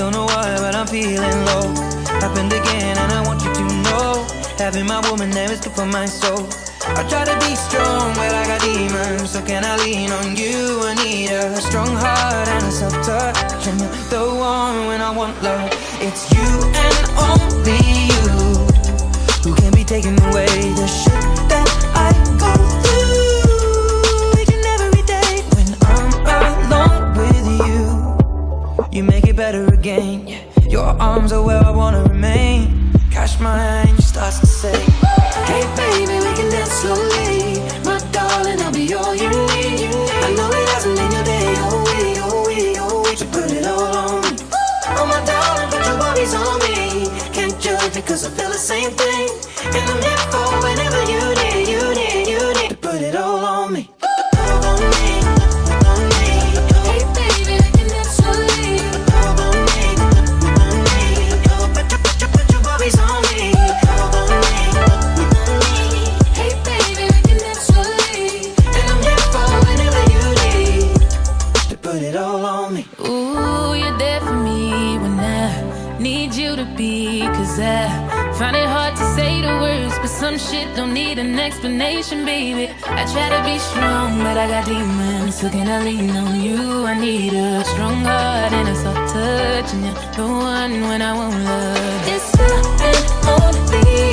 don't know why, but I'm feeling low. Happened again and I want you to know, having my woman there is good for my soul. I try to be strong, but I got demons. So can I lean on you? I need a strong heart and a soft touch, and you're the one when I want love. It's you and only you who can be taking away the shit that I go through each and every day. When I'm alone with you, you make it better again. Yeah. Your arms are where I wanna remain. Catch my hand, you start to say, hey baby, we can dance slowly. My darling, I'll be all you need. I know it hasn't been your day, oh we, so put it all on me. Oh my darling, put your worries on me. Can't judge it cause I feel the same thing. And I'm here for whenever you need to put it all on me. All on me, on me. Hey baby, we can dance slowly. All on me, on me. Put your worries on me. Ooh, you're there for me when I need you to be. Cause I find it hard to say the words, but some shit don't need an explanation, baby. I try to be strong, but I got demons. So can I lean on you? I need a strong heart and a soft touch, and you're the one when I want love. It's you and only